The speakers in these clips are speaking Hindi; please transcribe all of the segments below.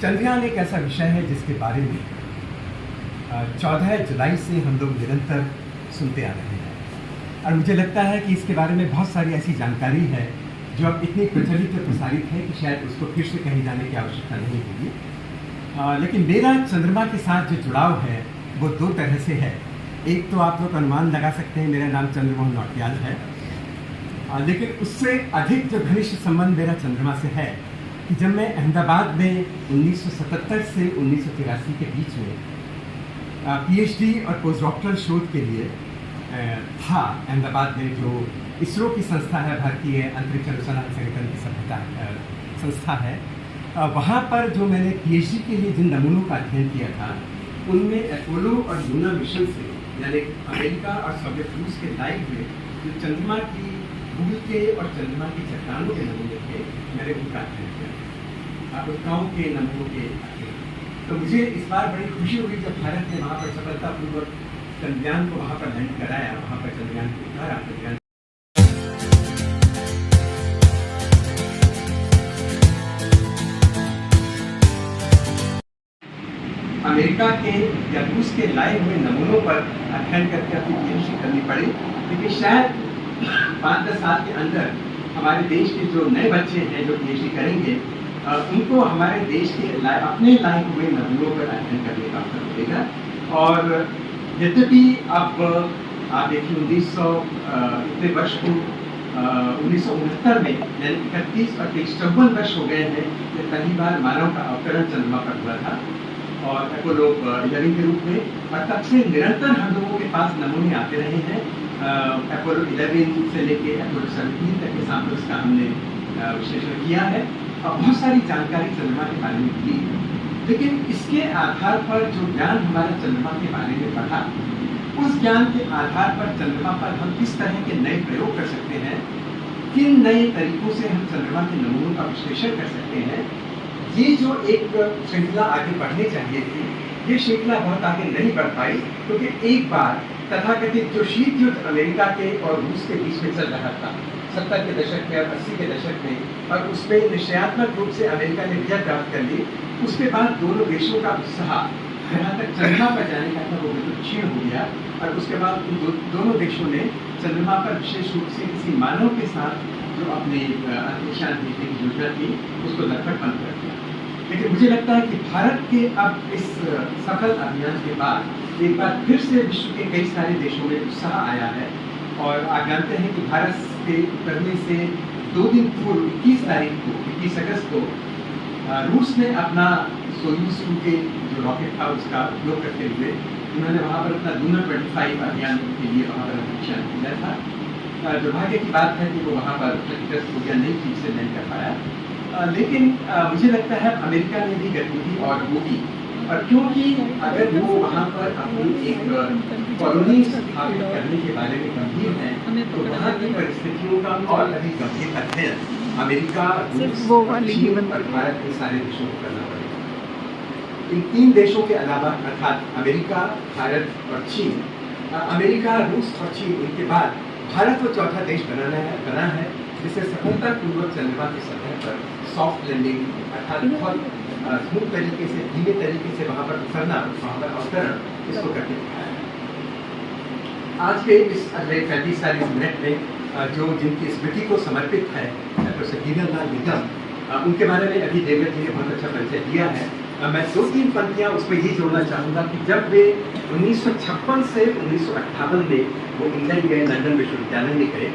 चंद्रयान एक ऐसा विषय है जिसके बारे में 14 जुलाई से हम लोग निरंतर सुनते आ रहे हैं और मुझे लगता है कि इसके बारे में बहुत सारी ऐसी जानकारी है जो अब इतनी प्रचलित और प्रसारित है कि शायद उसको फिर से कहीं जाने की आवश्यकता नहीं होगी। लेकिन मेरा चंद्रमा के साथ जो जुड़ाव है वो दो तरह से है। एक तो आप लोग अनुमान लगा सकते हैं, मेरा नाम चंद्रमोहन नौटियाल है, लेकिन उससे अधिक जो घनिष्ठ संबंध मेरा चंद्रमा से है कि जब मैं अहमदाबाद में 1977 से 1983 के बीच में पीएचडी और पोस्ट डॉक्टरल शोध के लिए था अहमदाबाद में, जो इसरो की संस्था है, भारतीय अंतरिक्ष अनुसंधान संगठन की सभ्यता संस्था है। वहाँ पर जो मैंने पीएचडी के लिए जिन नमूनों का अध्ययन किया था उनमें अपोलो और लूना मिशन से, यानी अमेरिका और सोवियत रूस के लाए हुए जो चंद्रमा की धूल के और चंद्रमा की चट्टानों के नमूने थे, मैंने उनका अध्ययन किया, उल्काओं के नमूनों के। तो मुझे इस बार बड़ी खुशी हुई जब भारत ने वहाँ पर सफलतापूर्वक चंद्रयान को वहाँ पर लैंड कराया, वहाँ पर चंद्रयान को उतारा। चंद्रयान अमेरिका के या रूस के लाए हुए नमूनों पर अध्ययन करके अपनी पीएचडी करनी पड़ी, क्योंकि शायद 5-10 साल के अंदर हमारे देश के जो नए बच्चे हैं जो पीएचडी करेंगे उनको हमारे देश के अपने लाए हुए नमूनों पर अध्ययन करने का अवसर मिलेगा। और यद्यपि अब आप देखिए 1900 वर्ष को 1969 में, यानी 31 और 53 वर्ष हो गए हैं जब पहली बार मानव का अवतरण चंद्रमा पर हुआ था और अपोलो 11 के रूप में, और तब से निरंतर हम लोगों के पास नमूने आते रहे हैं। अपोलो 11 से लेके अपोलो 17 तक के सैंपल्स का हमने विश्लेषण किया है और बहुत सारी जानकारी चंद्रमा के बारे में दी। लेकिन इसके आधार पर जो ज्ञान हमारे चंद्रमा के बारे में बढ़ा, उस ज्ञान के आधार पर चंद्रमा पर हम किस तरह के नए प्रयोग कर सकते हैं, किन नए तरीकों से हम चंद्रमा के नमूनों का विश्लेषण कर सकते हैं, ये जो एक श्रृंखला आगे बढ़नी चाहिए थी, ये श्रृंखला बहुत आगे नहीं बढ़ पाई, क्योंकि एक बार तथाकथित जो शीत युद्ध अमेरिका के और रूस के बीच में चल रहा था 70 के दशक में और 80 के दशक में, और उसमें निश्चयात्मक रूप से अमेरिका ने विजय प्राप्त कर ली, उसके बाद दोनों देशों का उत्साह जहाँ तक चंद्रमा पर जाने का था वो बिल्कुल क्षीण हो गया। और उसके बाद उन दोनों देशों ने चंद्रमा पर विशेष रूप से किसी मानव के साथ जो अपने अंतरिक्षयान भेजने की योजना थी उसको लगभग बंद कर दिया। लेकिन मुझे लगता है कि भारत के अब इस सफल अभियान के बाद एक बार फिर से विश्व के कई सारे देशों में उत्साह आया है। और आप जानते हैं कि भारत के उतरने से 2 दिन पूर्व 21 तारीख को, 21 अगस्त को रूस ने अपना सोयूज 2 के जो रॉकेट था उसका उपयोग करते हुए उन्होंने वहाँ पर अपना लूना 25 अभियान के लिए वहाँ पर अंतरिक्षयान किया था। दुर्भाग्य की बात है कि वो वहाँ पर क्षतिग्रस्त हो गया, नहीं ठीक से नहीं कर पाया। लेकिन मुझे लगता है अमेरिका ने भी गतिविधि और वो की, और क्योंकि अगर वो वहाँ पर अपनी एक कॉलोनी स्थापित करने के बारे में गंभीर है तो वहाँ की परिस्थितियों का और अधिक गंभीर अध्ययन अमेरिका, रूस और भारत के सारे देशों को करना पड़ेगा। इन 3 देशों के अलावा अर्थात अमेरिका, भारत और चीन, अमेरिका, रूस और चीन, इनके बाद भारत को चौथा देश बना है जिसे सफलतापूर्वक चंद्रमा की सतह पर सॉफ्ट लैंडिंग अर्थात बहुत स्मूथ तरीके से, धीमे तरीके से वहाँ पर उतरना, वहाँ पर अवतरण, इसको करके दिखाया है। आज के इस अगले 35-40 मिनट में जो जिनकी स्मृति को समर्पित है प्रोफेसर हीरलाल निगम, उनके बारे में अभी देवेंद्र जी ने बहुत अच्छा परिचय दिया है। मैं 2-3 पंक्तियाँ उसमें ये जोड़ना चाहूँगा कि जब वे 1956 से 1958 में वो इंग्लैंड गए, लंदन विश्वविद्यालय में गए,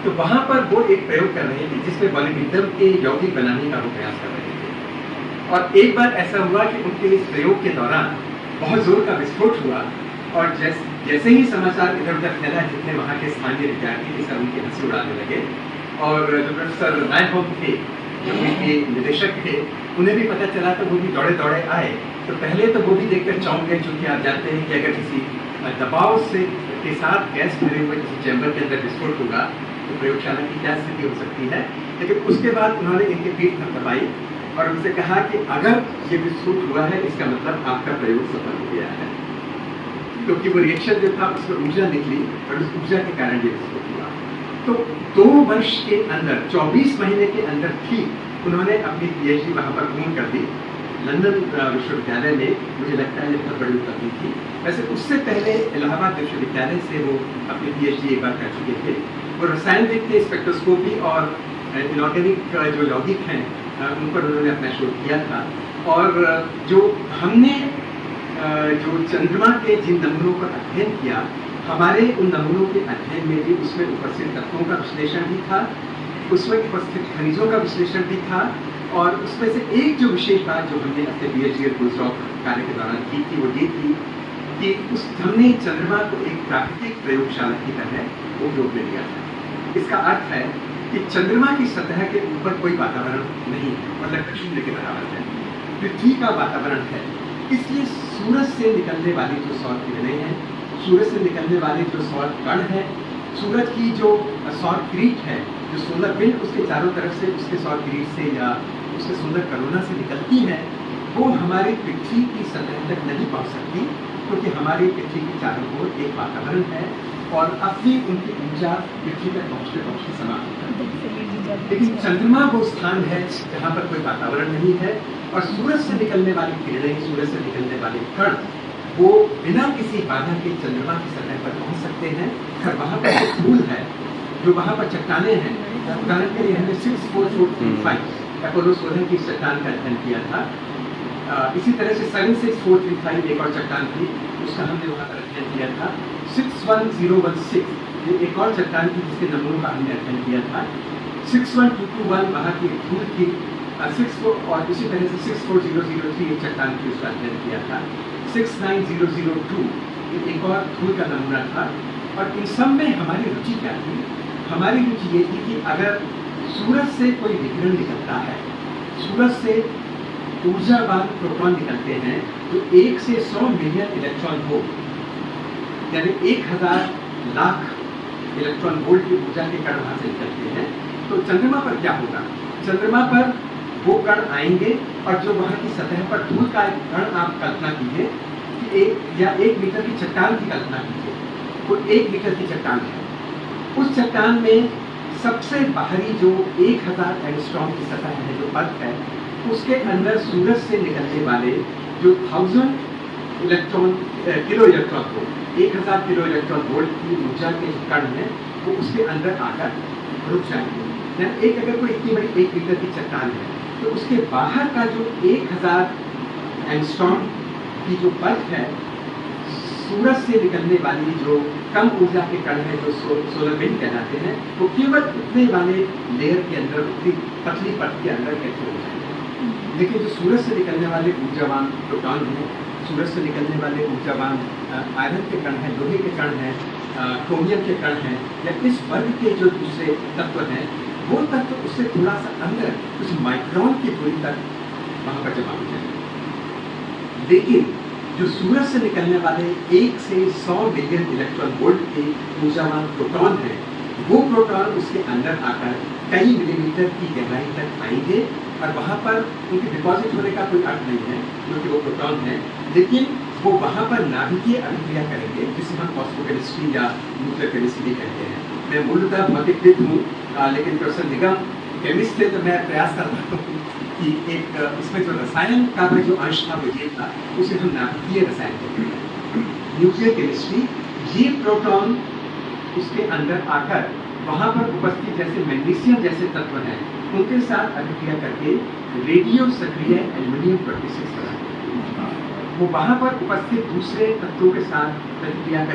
तो वहाँ पर वो एक प्रयोग कर रहे थे जिसमें मॉलिब्डेनम के यौगिक बनाने का वो प्रयास कर रहे थे। और एक बार ऐसा हुआ कि उनके इस प्रयोग के दौरान बहुत जोर का विस्फोट हुआ और जैसे ही समाचार इधर उधर फैला, जितने वहाँ के स्थानीय विद्यार्थी थे सब उनकी हंसी उड़ाने लगे। और जो प्रोफेसर रायहोम थे, जो उनके निदेशक थे, उन्हें भी पता चला तो वो भी दौड़े दौड़े आए। तो पहले तो वो भी देखकर चौंक गए, चूँकि आप जानते हैं कि अगर किसी दबाव से के साथ गैस भरे हुए किसी चैम्बर के अंदर विस्फोट होगा तो प्रयोगशाला की क्या स्थिति हो सकती है। लेकिन उसके बाद उन्होंने इनके पीठ थपथपाई और उनसे कहा कि अगर ये विस्फोट हुआ है इसका मतलब आपका प्रयोग सफल हो गया है, क्योंकि वो रिएक्शन जो था उसमें ऊर्जा निकली और उस ऊर्जा के कारण ये विस्फोट हुआ। तो 2 वर्ष के अंदर, 24 महीने के अंदर ठीक उन्होंने अपनी पीएचडी वहाँ पर पूर्ण कर दी। लंदन विश्वविद्यालय में मुझे लगता है बहुत बड़ी उपलब्धि थी। वैसे उससे पहले इलाहाबाद विश्वविद्यालय से वो अपनी PhD एक बार कर चुके थे। वो रसायनविद थे, स्पेक्ट्रोस्कोपी और इनऑर्गेनिक जो यौगिक हैं उन पर उन्होंने अपना शोध किया था। और जो हमने जो चंद्रमा के जिन नमूनों पर अध्ययन किया, हमारे उन नमूनों के अध्ययन में भी उसमें उपस्थित तत्वों का विश्लेषण भी था, उसमें उपस्थित खनिजों का विश्लेषण भी था। और उसमें से एक जो विशेष बात जो हमने अपने PhD और पोस्टडॉक कार्य के दौरान की थी वो ये थी कि हमने चंद्रमा को एक प्राकृतिक प्रयोगशाला की तरह उपयोग में लिया था। इसका अर्थ है कि चंद्रमा की सतह के ऊपर कोई वातावरण नहीं है, मतलब शून्य के बराबर है, पृथ्वी का वातावरण है। इसलिए सूरज से निकलने वाली जो सौर किरणें हैं, सूरज से निकलने वाले जो सौर कण है, सूरज की जो सौर किरीट है, जो सोलर विंड उसके चारों तरफ से उसके सौर किरीट से या उसके सोलर करोना से निकलती है, वो हमारी पृथ्वी की सतह तक नहीं पहुंच सकती, क्योंकि हमारी पृथ्वी के चारों ओर एक वातावरण है और अपनी उनकी ऊर्जा पृथ्वी तक पहुंचते समाप्त होती है। लेकिन चंद्रमा वो स्थान है जहाँ पर कोई वातावरण नहीं है और सूरज से निकलने वाली किरणें, सूरज से निकलने वाले कण वो बिना किसी बाधा के चंद्रमा की सतह पर पहुंच सकते हैं। और वहाँ पर जो धूल है, जो वहाँ पर चट्टाने हैं, उदाहरण के लिए हमने 64435 अपोलो 16 की चट्टान का अध्ययन किया था। इसी तरह से 76435 एक और चट्टान थी, उसका हमने वहाँ पर अध्ययन किया था। 61016 ये एक और चट्टान थी जिसके नमूनों का हमने अध्ययन किया था। 61221 वहाँ की धूल थी। 64 और इसी तरह से 64003 एक चट्टान थी, उसका अध्ययन किया था। 69002 ये एक और धूल का नमूना था। और इन सब में हमारी रुचि क्या थी? हमारी रुचि ये थी कि अगर सूरज से कोई विकिरण निकलता है, सूरज से ऊर्जावान प्रोटॉन निकलते हैं जो 1 से 100 मिलियन इलेक्ट्रॉन वोल्ट, यानी 1000 लाख इलेक्ट्रॉन वोल्ट की ऊर्जा के कण वहां से निकलते हैं, तो चंद्रमा पर क्या होगा? चंद्रमा पर वो कण आएंगे और जो वहां की सतह पर धूल का एक कण, आप कल्पना कीजिए कि 1 मीटर की चट्टान की कल्पना कीजिए, वो 1 मीटर की चट्टान है। उस चट्टान में सबसे बाहरी जो 1000 एंगस्ट्रॉम की सतह है, जो अर्थ है, उसके अंदर सूरज से निकलने वाले जो 1000 kilo electron volt, 1000 kilo electron volt की ऊर्जा के कण हैं, वो उसके अंदर आकर रुक जाएंगे। एक अगर कोई इतनी बड़ी 1 मीटर की चट्टान है, तो उसके बाहर का जो 1000 एंगस्ट्रॉम की जो परत है, सूरज से निकलने वाली जो कम ऊर्जा के कण है, जो सोलर विंड कहलाते हैं, वो केवल उतने वाले लेयर के अंदर, उतनी पतली परत के अंदर कैसे हो जाएंगे। लेकिन जो सूरज से निकलने वाले ऊर्जावान प्रोटॉन हैं, सूरज से निकलने वाले ऊर्जावान आयरन के कण हैं, लोहे के कण हैं, क्रोमियम के कण हैं, या इस वर्ग के जो दूसरे तत्व हैं, वो तत्व उससे थोड़ा सा अंदर कुछ माइक्रोन की दूरी तक वहाँ पर जमा हो जाएंगे। लेकिन जो सूरज से निकलने वाले 1 से 100 मिलियन इलेक्ट्रॉन वोल्ट के ऊर्जावान प्रोटॉन हैं, वो प्रोटॉन उसके अंदर आकर कई मिलीमीटर की गहराई तक आएंगे और वहाँ पर उनके डिपॉजिट होने का कोई अर्थ नहीं है, क्योंकि वो प्रोटॉन है, लेकिन वो वहाँ पर नाभिकीय अभिक्रिया करेंगे, जिसे हम फॉस्फोकेमिस्ट्री या न्यूक्लियर केमिस्ट्री कहते हैं। मैं मूलतः भौतिकविद हूँ, लेकिन प्रोफेसर निगम केमिस्ट थे, तो मैं प्रयास कर रहा हूँ कि एक इसमें जो रसायन का जो अंश था वो ये था, उसे हम नाभिकीय रसायन कहते हैं। न्यूक्लियर केमिस्ट्री, ये प्रोटॉन उसके अंदर आकर वहाँ पर उपस्थित जैसे मैग्नीशियम जैसे तत्व हैं, उनके साथ अभिक्रिया करके रेडियो सक्रिय एल्युमिनियम 26 बनाते हैं। वो वहाँ पर उपस्थित दूसरे तत्वों के साथ अभिक्रिया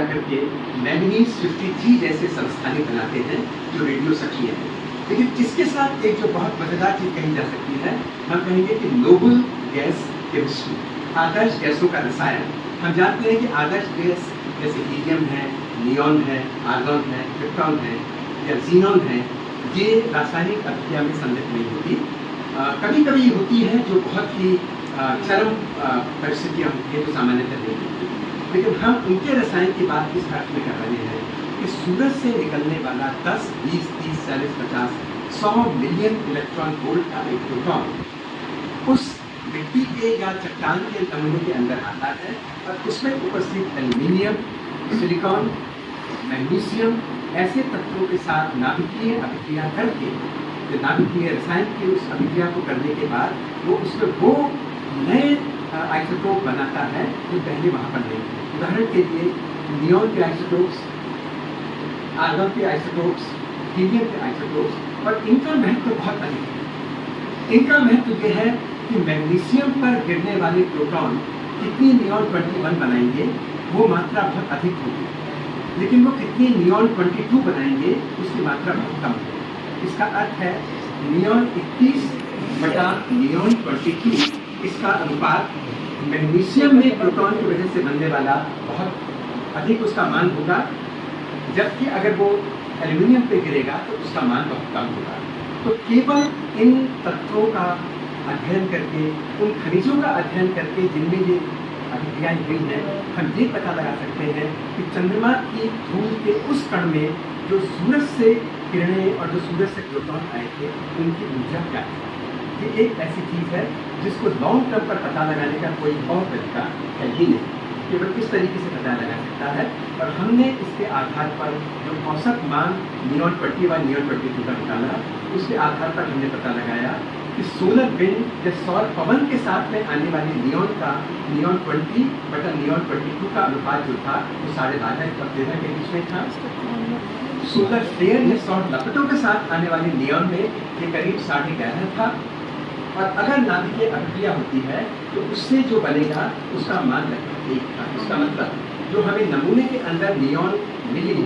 करके मैग्नीज 53 जैसे संस्थानें बनाते हैं जो रेडियो सक्रिय है। लेकिन इसके साथ एक जो बहुत मजेदार चीज कही जा सकती है, हम कहेंगे कि नोबल गैस केमिस्ट्री, आदर्श गैसों का रसायन। हम जानते हैं कि आदर्श गैस जैसे हीलियम है, नियॉन है, आर्गॉन है, क्रिप्टॉन है या जीनॉन है, ये रासायनिक अभिक्रिया में संलिप्त नहीं होती। कभी कभी होती है जो बहुत ही चरम परिस्थितियाँ होती है, जो सामान्यतः नहीं होती। लेकिन हम उनके रसायन की बात इस अर्थ में कर रहे हैं कि सूरज से निकलने वाला 10, 20, 30, 40, 50, 100 मिलियन इलेक्ट्रॉन वोल्ट का एक प्रोटॉन उस मिट्टी के या चट्टान के नमूने के अंदर आता है और उसमें उपस्थित एल्युमिनियम, सिलिकॉन, मैग्नीशियम ऐसे तत्वों के साथ नाभिकीय अभिक्रिया करके, नाभिकीय रसायन की उस अभिक्रिया को करने के बाद वो उसमें वो नए आइसोटोप बनाता है जो पहले वहाँ पर नहीं थे। उदाहरण के लिए नियॉन के आइसोटोप्स, आर्गन के आइसोटोप्स, हीलियम के आइसोटोप्स, और इनका महत्व बहुत अधिक है। इनका महत्व यह है कि मैग्नीशियम पर गिरने वाले प्रोटॉन कितनी नियॉन 21 बनाएंगे वो मात्रा बहुत अधिक होगी, लेकिन वो कितनी नियॉन 22 बनाएंगे उसकी मात्रा बहुत कम होगी। इसका अर्थ है नियॉन 21 बटा नियॉन 22, इसका अनुपात मैग्नीशियम में प्रोटॉन की वजह से बनने वाला बहुत अधिक उसका मान होगा, जबकि अगर वो एल्यूमिनियम पे गिरेगा तो उसका मान बहुत कम होगा। तो केवल इन तत्वों का अध्ययन करके, उन खनिजों का अध्ययन करके जिनमें ये अभिक्रियाएं हुई हैं, हम ये पता लगा सकते हैं कि चंद्रमा की धूल के उस कण में जो सूरज से किरणें और जो सूरज से प्रोटॉन आए थे उनकी ऊर्जा क्या है। ये एक ऐसी चीज़ है जिसको लॉन्ग टर्म पर पता लगाने का कोई और तरीका है ही नहीं, केवल इस तरीके से पता लगा सकता है। और हमने इसके आधार पर जो औसत मान नियॉन 21 नियॉन 22 का निकाला, उसके आधार पर हमने पता लगाया कि सोलर विंड या सौर पवन के साथ में आने वाली नियॉन का नियॉन 20 बटा नियॉन 22 का अनुपात जो था वो 12.5 और 13 के बीच में था। सोलर फ्लेयर या सौर लपटों के साथ आने वाली नियॉन में ये करीब 11.5 था। और अगर नाभिकीय अभिक्रिया होती है तो उससे जो बनेगा उसका मान लगभग 1 था। इसका मतलब जो हमें नमूने के अंदर नियॉन मिली,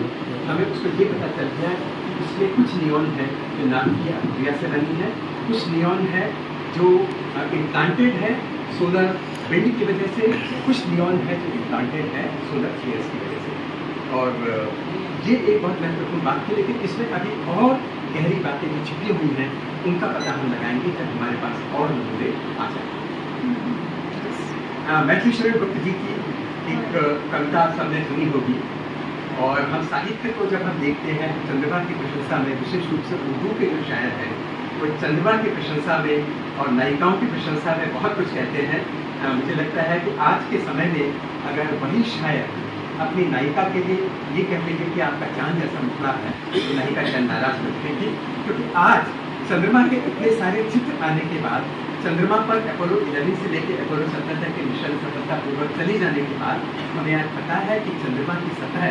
हमें उसको ये पता चल गया कि इसमें कुछ नियॉन है जो नाभिकीय अभिक्रिया से बनी है, कुछ नियॉन है जो इम्प्लांटेड है सोलर विंड की वजह से, कुछ नियॉन है जो इम्प्लांटेड है सोलर फ्लेयर्स की वजह से। और ये एक बहुत महत्वपूर्ण बात थी, लेकिन इसमें अभी और गहरी बातें जो छिपी हुई हैं उनका पता हम लगाएंगे जब हमारे पास और नमूने आ जाएंगे। मैथिली शरण गुप्त जी की एक कविता सबने सुनी होगी, और हम साहित्य को जब हम देखते हैं चंद्रमा की प्रशंसा में, विशेष रूप से उर्दू के जो शायर हैं वो चंद्रमा की प्रशंसा में और नायिकाओं की प्रशंसा में बहुत कुछ कहते हैं। मुझे लगता है कि आज के समय में अगर वही शायर अपनी नायिका के लिए ये कह लेंगे कि आपका चांद जैसा मुखड़ा है, तो नायिका शायद नाराज हो जाएगी, क्योंकि आज चंद्रमा के इतने सारे चित्र आने के बाद, चंद्रमा पर अपोलो 11 से लेकर अपोलो 17 तक के मिशन सफलतापूर्वक चले जाने के बाद हमें आज पता है कि चंद्रमा की सतह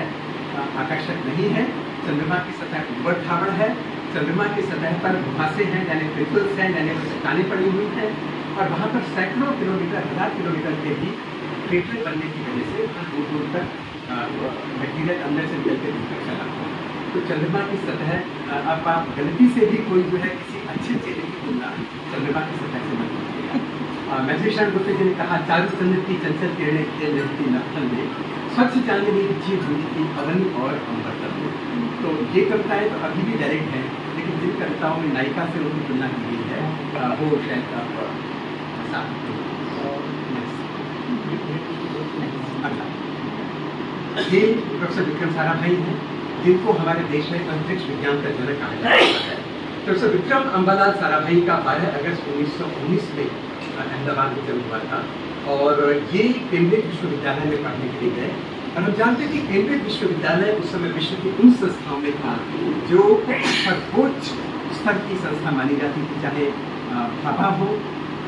आकर्षक नहीं है, चंद्रमा की सतह ऊबड़ खाबड़ है, चंद्रमा की सतह पर मुहासे हैं, यानी पिल्स हैं, यानी चट्टानें पड़ी हुई हैं, और वहाँ पर सैकड़ों किलोमीटर, 1000 किलोमीटर के भी क्रेटर बनने की वजह से दूर दूर तक मटीरियल अंदर से निकल के दूर चला हुआ है। तो चंद्रमा की सतह, अब आप गलती से भी कोई जो है किसी अच्छे चेहरे की तुलना चंद्रमा की सतह से मत कीजिएगा। मैथिली शरण गुप्त जी ने कहा, चारू चंद्र की चंचल किरणें खेल रहती नक्षल में, स्वच्छ चांदनी की हुई थी अवन और अमृतल में। तो ये कविताएं तो अभी भी डायरेक्ट हैं, लेकिन जिन कविताओं में नायिका से उनकी तुलना की गई है वो शायद आप ये प्रोफेसर विक्रम साराभाई हैं, जिनको हमारे देश में अंतरिक्ष विज्ञान का जनक कहा जाता है। प्रोफेसर विक्रम अम्बालाल साराभाई का 12 अगस्त 1919 में अहमदाबाद में जन्म हुआ था, और ये केंद्रीय विश्वविद्यालय में पढ़ने के लिए गए। और हम जानते हैं कि केंद्रीय विश्वविद्यालय उस समय विश्व की उन संस्थाओं में था जो सर्वोच्च स्तर की संस्था मानी जाती थी, चाहे भाभा हो,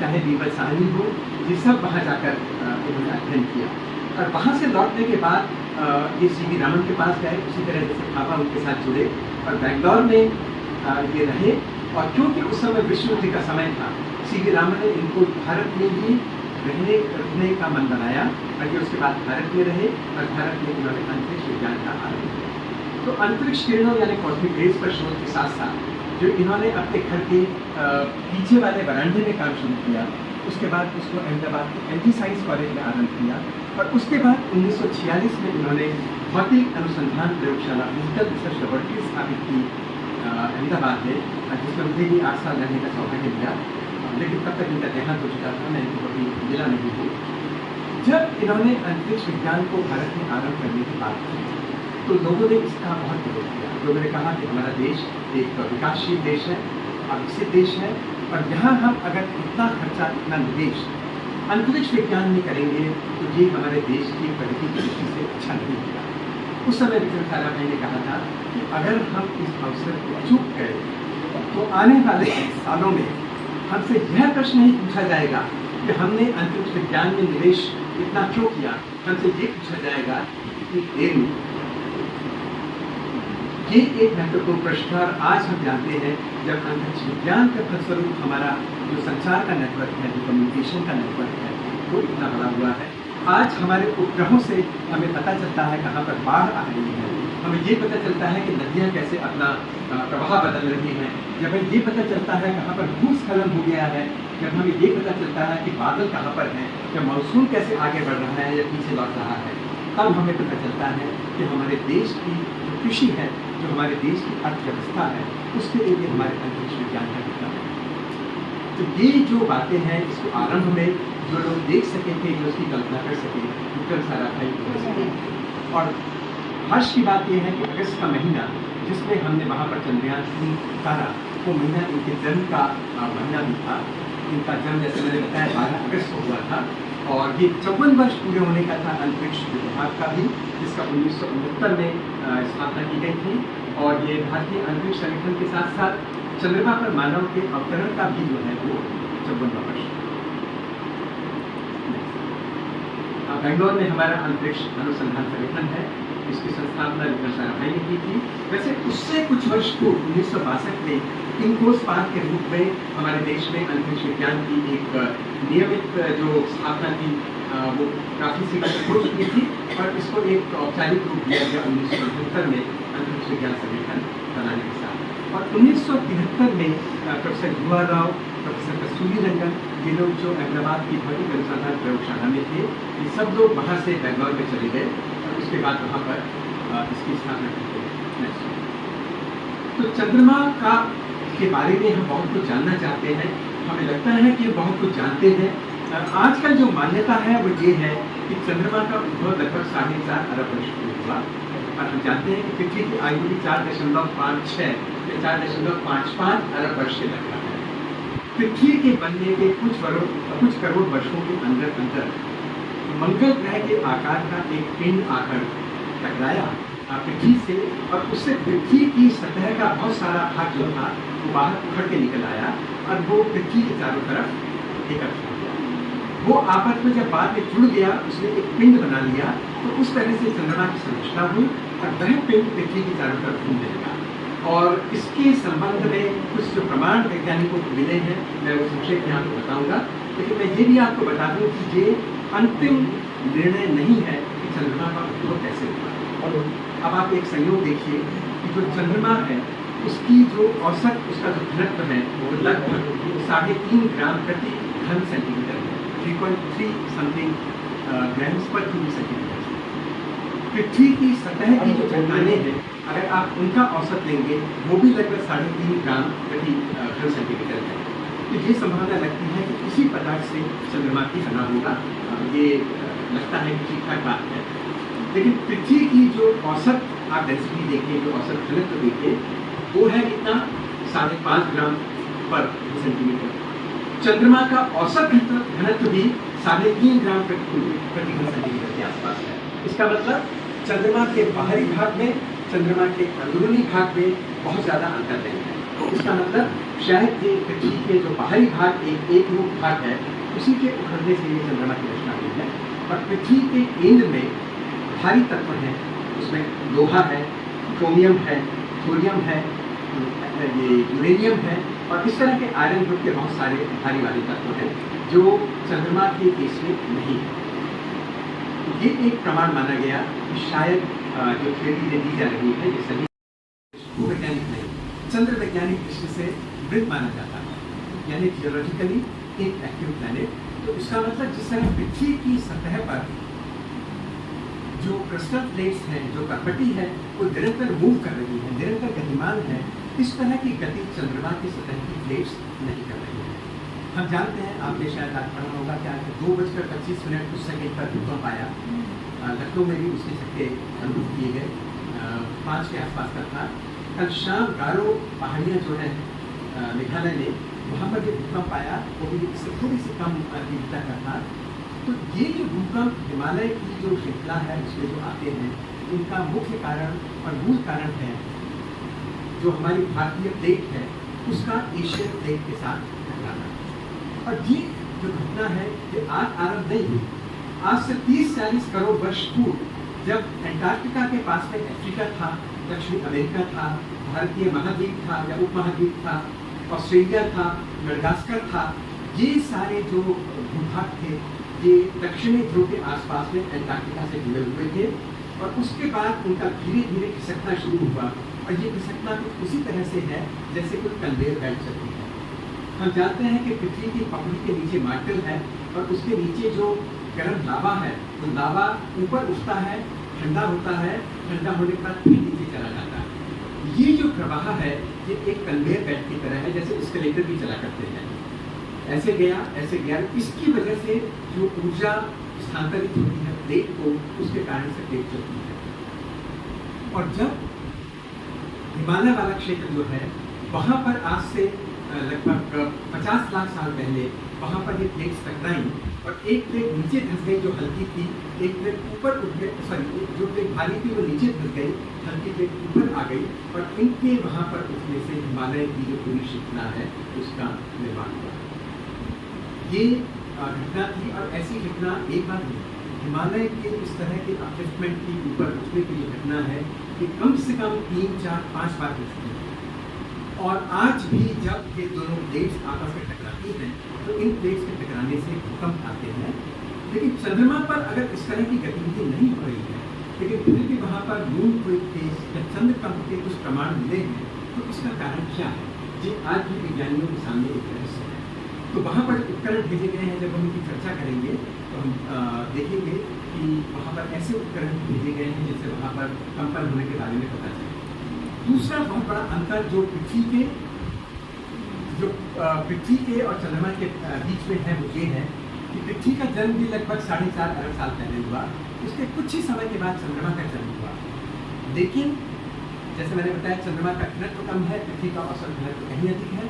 चाहे बीबल साहनी हो, ये सब वहाँ जाकर उन्होंने अध्ययन किया। और वहाँ से लौटने के बाद ये सीवी रामन के पास गए, उसी तरह जैसे भाभा उनके साथ जुड़े और बेंगलोर में ये रहे। और क्योंकि उस समय विश्व युद्ध का समय था, सीवी रामन ने इनको भारत में ही रखने का मन बनाया, और ये उसके बाद भारत में रहे, और भारत में उन्होंने अंतरिक्ष विज्ञान का आरंभ किया। तो अंतरिक्ष किरणों यानी कॉस्मिक रेज पर शोध के साथ साथ जो इन्होंने अपने घर के पीछे वाले बरामदे में काम शुरू किया, उसके बाद उसको अहमदाबाद के एनजी साइंस कॉलेज में आरंभ किया, और उसके बाद 1946 में उन्होंने भौतिक अनुसंधान प्रयोगशाला फिजिकल रिसर्च लेबोरेटरी स्थापित की अहमदाबाद में, जिसमें मुझे भी 8 साल रहने का सौभाग्य मिला, लेकिन तब तक इनका देहांत हो चुका था, मैं इनको कभी मिला नहीं हूँ। जब इन्होंने अंतरिक्ष विज्ञान को भारत में आरंभ करने की बात की तो लोगों ने इसका बहुत विरोध किया। लोगों ने कहा कि हमारा देश एक विकासशील देश है, विकसित देश है, और यहाँ हम अगर इतना खर्चा, इतना निवेश अंतरिक्ष विज्ञान में करेंगे तो ये हमारे देश की प्रगति की दृष्टि से अच्छा नहीं होगा। उस समय विक्रम साराभाई ने कहा था कि अगर हम इस अवसर को चूक गए तो आने वाले सालों में हमसे यह प्रश्न नहीं पूछा जाएगा कि हमने अंतरिक्ष विज्ञान में निवेश इतना क्यों किया। हमसे ये पूछा जाएगा इतनी देर में। ये एक महत्वपूर्ण प्रश्न है और आज हम जानते हैं जब अंतरिक्ष विज्ञान का फलस्वरूप हमारा जो संचार का नेटवर्क है, जो कम्युनिकेशन का नेटवर्क है, वो इतना बड़ा हुआ है। आज हमारे उपग्रहों से हमें पता चलता है कहाँ पर बाढ़ आ रही है, हमें ये पता चलता है कि नदियाँ कैसे अपना प्रवाह बदल रही हैं, जब हमें ये पता चलता है कहाँ पर भूस्खलन हो गया है, जब हमें ये पता चलता है कि बादल कहाँ पर हैं, जब मानसून कैसे आगे बढ़ रहा है या पीछे लौट रहा है, तब हमें पता चलता है कि हमारे देश की जो कृषि है, जो हमारे देश की अर्थव्यवस्था है, उसके लिए हमारे अंतरिक्ष विज्ञान का कितना है। तो ये जो बातें हैं, इसको आरंभ में जो लोग देख सके थे, जो उसकी कल्पना कर सके, डॉक्टर साराभाई कर सके। और हर्ष की बात यह है कि अगस्त का महीना जिसमें हमने वहाँ पर चंद्रयान 3 उतारा, वो महीना इनके जन्म का महीना भी था। इनका जन्म जैसे मैंने बताया 12 अगस्त को हुआ था और ये 54 वर्ष पूरे होने का था अंतरिक्ष विभाग का भी, जिसका 1969 में स्थापना की गई थी। और ये भारतीय अंतरिक्ष संगठन के साथ साथ चंद्रमा पर मानव के अवतरण का भी जो है वो 54वां वर्ष। बेंगलोर में हमारा अंतरिक्ष अनुसंधान संगठन है, इसकी संस्थापना डॉक्टर साराभाई ने की थी। वैसे उससे कुछ वर्ष पूर्व 1962 में इनकोस पार्क के रूप में हमारे देश में अंतरिक्ष विज्ञान की एक नियमित जो स्थापना थी वो काफ़ी सी हो चुकी थी और इसको एक औपचारिक रूप दिया गया 1973 में अंतरिक्ष विज्ञान संगठन बनाने के साथ। और 1973 में प्रोफेसर युवा राव, प्रोफेसर कस्तूरी रंगन, ये लोग जो अहमदाबाद की भौतिक अनुसंधान प्रयोगशाला में थे, ये सब लोग वहाँ से बेंगलोर में चले गए और उसके बाद वहाँ पर इसकी स्थापना की गई। तो चंद्रमा के बारे में हम बहुत कुछ जानना चाहते हैं, हमें लगता है कि बहुत कुछ जानते हैं। आजकल जो मान्यता है वो ये है कि चंद्रमा का उद्भव लगभग 4.5 अरब वर्ष पूर्व हुआ और हम जानते हैं कि पृथ्वी की आयु भी 4.56 या 4.55 अरब वर्ष के लगभग है। पृथ्वी के बनने के कुछ करोड़ वर्षों के अंदर मंगल ग्रह के आकार का एक पिंड आकर टकराया पृथ्वी से और उससे पृथ्वी की सतह का बहुत सारा भाग जो था वो बाहर उखड़ के निकल आया और वो पृथ्वी के चारों तरफ एकत्र हो गया। वो आपस में जब बाद में जुड़ गया, उसने एक पिंड बना लिया, तो उस तरह से चंद्रमा की संरचना हुई और वह पिंड पृथ्वी के चारों तरफ घूमने लगा। और इसके संबंध में कुछ जो प्रमाण वैज्ञानिकों को मिले हैं, मैं वो संक्षेप में आपको बताऊंगा, लेकिन मैं ये भी आपको बता दूं कि ये अंतिम निर्णय नहीं है कि चंद्रमा का उद्भव कैसे हुआ। अब आप एक संयोग देखिए कि जो चंद्रमा है उसकी जो औसत उसका जो घनत्व है वो लगभग 3.5 ग्राम प्रति घन सेंटीमीटर है, 3.3 समथिंग ग्राम्स पर क्यूबिक सेंटीमीटर। पृथ्वी की सतह की जो चट्टानें हैं, अगर आप उनका औसत लेंगे वो भी लगभग 3.5 ग्राम प्रति घन सेंटीमीटर है। तो ये संभावना लगती है कि इसी पदार्थ से चंद्रमा की बना होगा। ये लगता है कि ठीक ठाक बात है, लेकिन पृथ्वी की जो औसत आप डेंसिटी देखिए, जो औसत घनत्व देखिए, वो है कितना 5.5 ग्राम पर सेंटीमीटर। चंद्रमा का औसत घनत्व भी 3.5 ग्राम प्रति घन सेंटीमीटर के आसपास है। इसका मतलब चंद्रमा के बाहरी भाग में, चंद्रमा के अंदरूनी भाग में बहुत ज़्यादा अंतर नहीं है। तो इसका मतलब शायद ये पृथ्वी के जो बाहरी भाग एक रूप भाग है, उसी के उखड़ने से ये चंद्रमा की रचना हुई है। और पृथ्वी के केंद्र में भारी तत्व हैं, उसमें लोहा है, क्रोमियम है, थोरियम है, ये यूरेनियम है और इस तरह के आयरन ग्रुप के बहुत सारे भारी वाले तत्व हैं जो चंद्रमा के केस में नहीं है। ये एक प्रमाण माना गया कि शायद जो थ्योरी दी जा रही है ये सही भूवैज्ञानिक नहीं, चंद्र वैज्ञानिक दृष्टि से मृत माना जाता है, यानी जियोलॉजिकली एक एक्टिव प्लैनेट। तो इसका मतलब जिस तरह पृथ्वी की सतह पर जो क्रिस्टल प्लेट्स हैं, जो कर्पटी है, वो निरंतर मूव कर रही है, निरंतर गतिमान है, इस तरह की गति चंद्रमा की सतह की प्लेट्स नहीं कर रही है। हम जानते हैं, आपने शायद आज पढ़ा होगा कि आज 2:25 कुछ सेकेंड पर भूकंप आया। लखनऊ में भी उसके झटके अनुभव किए गए, 5 के आसपास का था। कल शाम गारो पहाड़ियाँ जो है मेघालय में, वहाँ पर जो भूकंप आया वो भी इससे थोड़ी सी कम तीव्रता का था। तो ये जो भूकंप हिमालय की जो श्रृंखला है उसमें जो आते हैं, इनका मुख्य कारण और मूल कारण है जो हमारी भारतीय प्लेट है उसका एशियन प्लेट के साथ टकराना। और ये जो घटना है ये आज आरंभ नहीं हुई। आज से 30-40 करोड़ वर्ष पूर्व जब एंटार्क्टिका के पास में अफ्रीका था, दक्षिणी अमेरिका था, भारतीय महाद्वीप था या उपमहाद्वीप था, ऑस्ट्रेलिया था, मेडागास्कर था, ये सारे जो भूभाग थे ये दक्षिणी ध्रुव के आसपास में एंटार्क्टिका से जुड़े हुए थे और उसके बाद उनका धीरे धीरे खिसकना शुरू हुआ और ये खिसकना कुछ उसी तरह से है जैसे कोई कन्वेयर बेल्ट चलती है। हम जानते हैं कि पृथ्वी की पपड़ी के नीचे मार्टल है और उसके नीचे जो गर्म लावा है वो लावा ऊपर उठता है, ठंडा होता है, ठंडा होने के बाद फिर नीचे चला जाता है। ये जो प्रवाह है ये एक कन्वेयर बेल्ट की तरह है, जैसे एस्केलेटर भी चला करते हैं, ऐसे गया। इसकी वजह से जो ऊर्जा स्थानांतरित होती है प्लेट को, उसके कारण से प्लेट चलती है। और जब हिमालय वाला क्षेत्र जो है वहाँ पर आज से लगभग 50 लाख साल पहले वहाँ पर ये प्लेट्स टकराई और एक प्लेट नीचे धंस गई जो हल्की थी, एक प्लेट ऊपर उठ गई, सॉरी जो प्लेट भारी थी वो नीचे धंस गई, हल्की प्लेट ऊपर आ गई और इनके वहाँ पर उठने से हिमालय की जो पूरी श्रृंखला है उसका निर्माण हुआ। ये घटना थी और ऐसी घटना एक बार नहीं, हिमालय के इस तरह के अपलिफ्टमेंट की ऊपर उठने की जो घटना है कि कम से कम 3, 4, 5 बार हो चुकी है। और आज भी जब ये दोनों प्लेट्स आपस में टकराती हैं तो इन प्लेट्स के टकराने से भूकंप आते हैं। लेकिन चंद्रमा पर अगर इस तरह की गतिविधि नहीं हो रही है, लेकिन फिर भी वहाँ पर मून क्विक के या चंद्रकंप के कुछ प्रमाण मिले हैं, तो इसका कारण क्या है? ये आज भी विज्ञानियों के सामने एक रहस्य है। तो वहाँ पर उपकरण भेजे गए हैं, जब हम इनकी चर्चा करेंगे तो हम देखेंगे कि वहाँ पर ऐसे उपकरण भेजे गए हैं जिससे वहाँ पर कंपन होने के बारे में पता चले। दूसरा बहुत बड़ा अंतर जो पृथ्वी के और चंद्रमा के बीच में है वो ये है कि पृथ्वी का जन्म भी लगभग 4.5 अरब साल पहले हुआ, उसके कुछ ही समय के बाद चंद्रमा का जन्म हुआ। लेकिन जैसे मैंने बताया चंद्रमा का घनत्व कम है, पृथ्वी का औसत घनत्व कहीं अधिक है।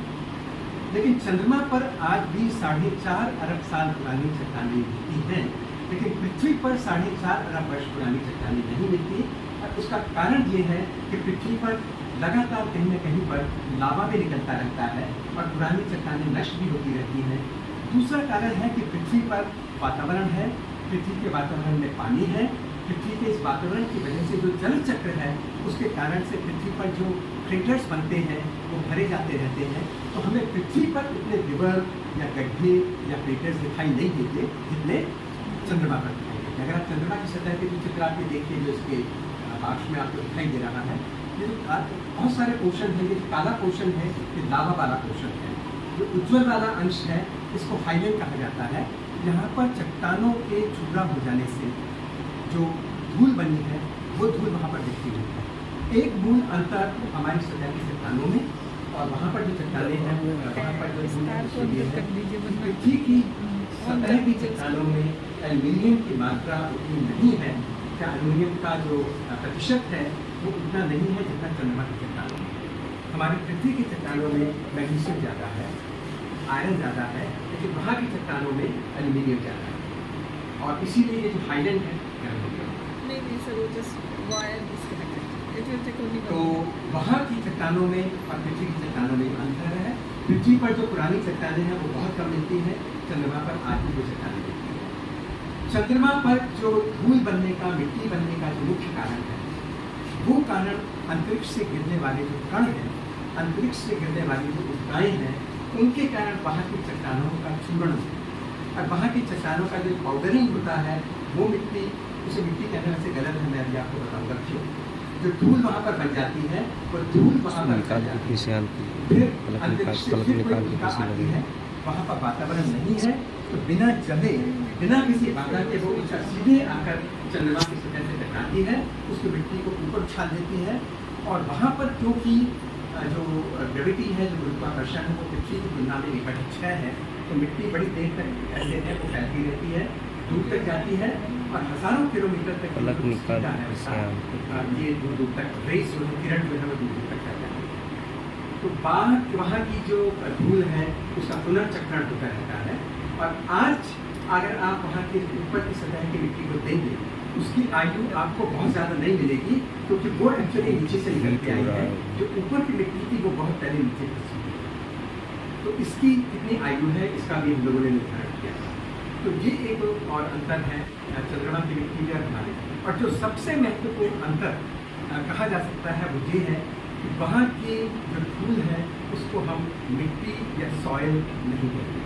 लेकिन चंद्रमा पर आज भी 4.5 अरब साल पुरानी चट्टानें मिलती हैं, लेकिन पृथ्वी पर 4.5 अरब वर्ष पुरानी चट्टानें नहीं मिलती। और उसका कारण ये है कि पृथ्वी पर लगातार कहीं न कहीं पर लावा भी निकलता रहता है और पुरानी चट्टानें नष्ट भी होती रहती हैं। दूसरा कारण है कि पृथ्वी पर वातावरण है, पृथ्वी के वातावरण में पानी है, पृथ्वी के इस वातावरण की वजह से जो जल चक्र है उसके कारण से पृथ्वी पर जो क्रेटर्स बनते हैं वो भरे जाते रहते हैं। तो हमें पृथ्वी पर इतने रिवर या गड्ढे या क्रेटर्स दिखाई नहीं देते जितने चंद्रमा पर दिखाई देते। अगर आप चंद्रमा की सतह के जो चित्र आप देखिए जो इसके पार्श्व में आपको दिखाई दे रहा है, ये जो बहुत सारे पोर्शन है, ये काला पोर्शन है, ये लावा वाला पोर्शन है। जो उज्ज्वल वाला अंश है इसको हाईलैंड कहा जाता है। यहाँ पर चट्टानों के चूरा हो जाने से जो धूल बनी है वो धूल वहाँ पर दिखती हुई है। एक बूंद अंतर हमारी सतह की चट्टानों में और वहाँ पर जो चट्टानें हैं वहाँ पर जो पृथ्वी की सतह की चट्टानों में एल्यूमिनियम की मात्रा उतनी नहीं है, क्या एल्यूमिनियम का जो प्रतिशत है वो उतना नहीं है जितना चंद्रमा की चट्टानों में। हमारी पृथ्वी की चट्टानों में मैग्नीशियम ज़्यादा है, आयरन ज़्यादा है, लेकिन वहाँ की चट्टानों में एल्यूमिनियम ज़्यादा है और इसीलिए ये जो हाईलैंड है गर्म हो गया। तो वहाँ की चट्टानों में और पृथ्वी की चट्टानों में अंतर है। पृथ्वी पर जो पुरानी चट्टानें हैं वो बहुत कम मिलती हैं, चंद्रमा पर आज भी वो चट्टानें मिलती हैं। चंद्रमा पर जो धूल बनने का, मिट्टी बनने का जो मुख्य कारण है वो कारण अंतरिक्ष से गिरने वाले जो कण हैं, अंतरिक्ष से गिरने वाली जो उल्काएँ हैं, उनके कारण वहाँ की चट्टानों का चूर्ण और वहाँ की चट्टानों का जो पाउडरिंग होता है वो मिट्टी, उसे मिट्टी कहने से गलत है, मैं अभी आपको बताऊंगा क्यों। जो धूल वहाँ पर बन जाती है वो धूल वहाँ पर फिर अंतरिक्ष से फिर कोई उल्का आती है, वहाँ पर वातावरण नहीं है, तो बिना जमे बिना किसी बाधा के वो ऊंचा सीधे आकर चंद्रमा की सतह से टकराती है, उसकी मिट्टी को ऊपर उछाल देती है। और वहाँ पर क्योंकि जो ग्रेविटी है, जो गुरुत्वाकर्षण है वो पृथ्वी की तुलना में 1/6 है, तो मिट्टी बड़ी देर तक ऐसे है वो फैलती रहती है, दूर तक जाती है और हजारों किलोमीटर तक ये दूर दूर तक रेस किरण जो है वो दूर दूर तक जाता है। तो वहाँ की जो धूल है उसका पुनर्चक्रण होता रहता है। और आज अगर आप वहाँ के ऊपर की सतह की मिट्टी को देंगे उसकी आयु आपको बहुत ज़्यादा नहीं मिलेगी, क्योंकि वो एक्चुअली नीचे से निकल के आई है। जो ऊपर की मिट्टी थी वो बहुत पहले नीचे खसी है। तो इसकी कितनी आयु है इसका भी हम लोगों ने निर्धारण किया। तो ये एक और अंतर है चंद्रमा की मिट्टी और हमारे। और जो सबसे महत्वपूर्ण अंतर कहा जा सकता है वो ये है कि वहाँ की जो धूल है उसको हम मिट्टी या सॉइल नहीं कहते।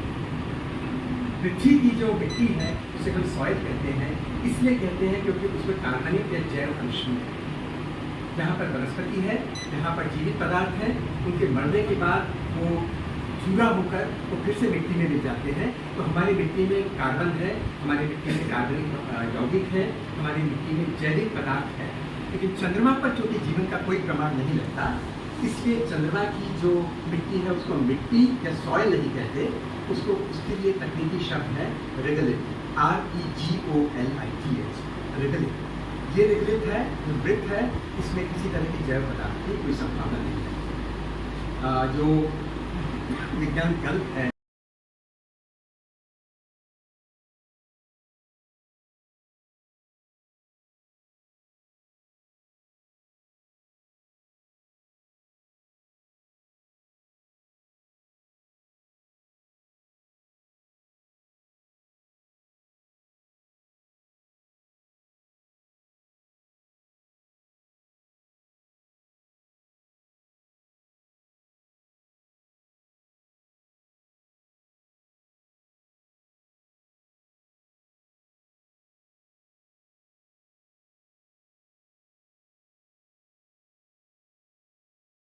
पृथ्वी की जो मिट्टी है उसे हम सॉइल कहते हैं, इसलिए कहते हैं क्योंकि उसमें कार्बनिक या जैव अंश है। जहाँ पर वनस्पति है, जहाँ पर जीवित पदार्थ है, उनके मरने के बाद वो चूरा होकर वो फिर से मिट्टी में मिल जाते हैं। तो हमारी मिट्टी में कार्बन है, हमारी मिट्टी में कार्बनिक यौगिक है, हमारी मिट्टी में जैविक पदार्थ है। लेकिन चंद्रमा पर चूंकि जीवन का कोई प्रमाण नहीं लगता, इसलिए चंद्रमा की जो मिट्टी है उसको मिट्टी या सॉइल नहीं कहते, उसको उसके लिए तकनीकी शब्द है रेगलिट, REGOLITH, रेगलिट। ये रेगलिट है जो मृत है, इसमें किसी तरह की जैव पदार्थ की कोई संभावना नहीं है। जो विज्ञान गलत है।